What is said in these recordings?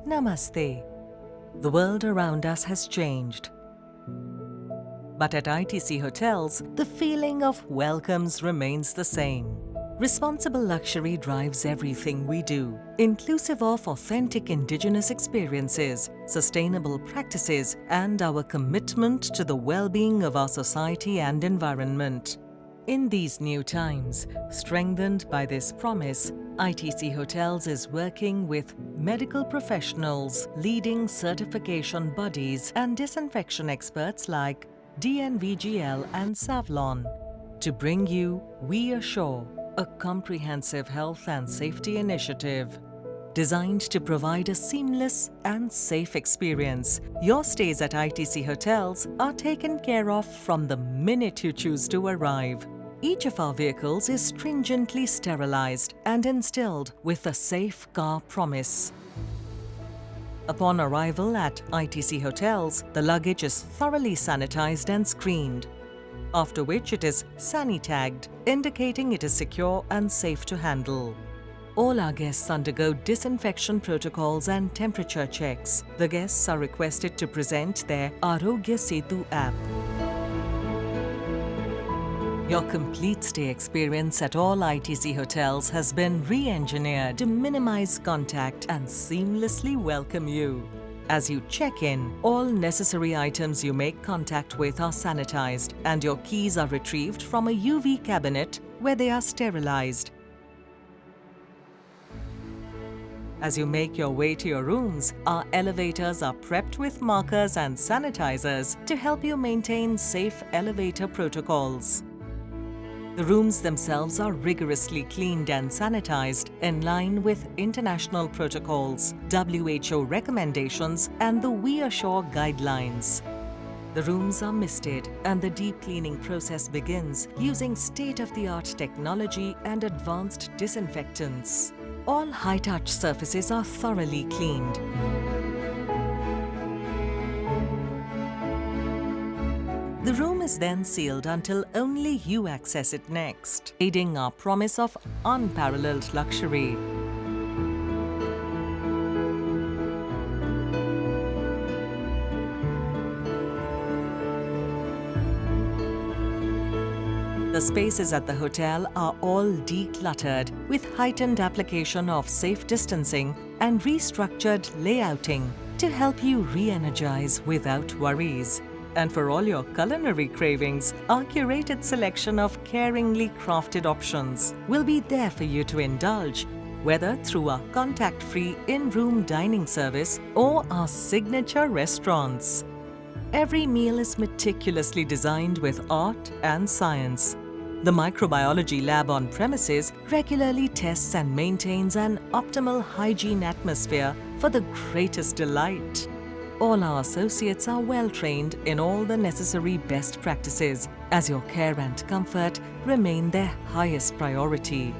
Namaste. The world around us has changed. But at ITC Hotels, the feeling of welcomes remains the same. Responsible luxury drives everything we do, inclusive of authentic indigenous experiences, sustainable practices, and our commitment to the well-being of our society and environment. In these new times, strengthened by this promise, ITC Hotels is working with medical professionals, leading certification bodies, and disinfection experts like DNVGL and Savlon to bring you WeAssure, a comprehensive health and safety initiative. Designed to provide a seamless and safe experience, your stays at ITC Hotels are taken care of from the minute you choose to arrive. Each of our vehicles is stringently sterilized and instilled with a safe car promise. Upon arrival at ITC Hotels, the luggage is thoroughly sanitized and screened, after which it is sani-tagged, indicating it is secure and safe to handle. All our guests undergo disinfection protocols and temperature checks. The guests are requested to present their Arogya Setu app. Your complete stay experience at all ITC Hotels has been re-engineered to minimize contact and seamlessly welcome you. As you check in, all necessary items you make contact with are sanitized and your keys are retrieved from a UV cabinet where they are sterilized. As you make your way to your rooms, our elevators are prepped with markers and sanitizers to help you maintain safe elevator protocols. The rooms themselves are rigorously cleaned and sanitized in line with international protocols, WHO recommendations, and the WeAssure guidelines. The rooms are misted and the deep cleaning process begins using state-of-the-art technology and advanced disinfectants. All high-touch surfaces are thoroughly cleaned. The room is then sealed until only you access it next, aiding our promise of unparalleled luxury. The spaces at the hotel are all decluttered with heightened application of safe distancing and restructured layouting to help you re-energize without worries. And for all your culinary cravings, our curated selection of caringly crafted options will be there for you to indulge, whether through our contact-free in-room dining service or our signature restaurants. Every meal is meticulously designed with art and science. The microbiology lab on premises regularly tests and maintains an optimal hygiene atmosphere for the greatest delight. All our associates are well trained in all the necessary best practices, as your care and comfort remain their highest priority.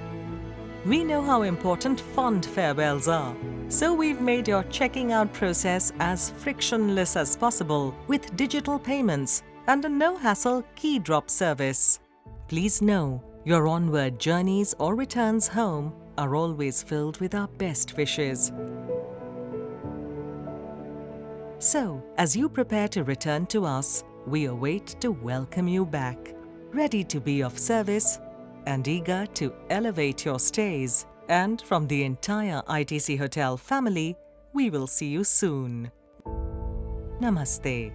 We know how important fond farewells are, so we've made your checking out process as frictionless as possible with digital payments and a no-hassle key drop service. Please know, your onward journeys or returns home are always filled with our best wishes. So, as you prepare to return to us, we await to welcome you back, ready to be of service and eager to elevate your stays. And from the entire ITC Hotel family, we will see you soon. Namaste.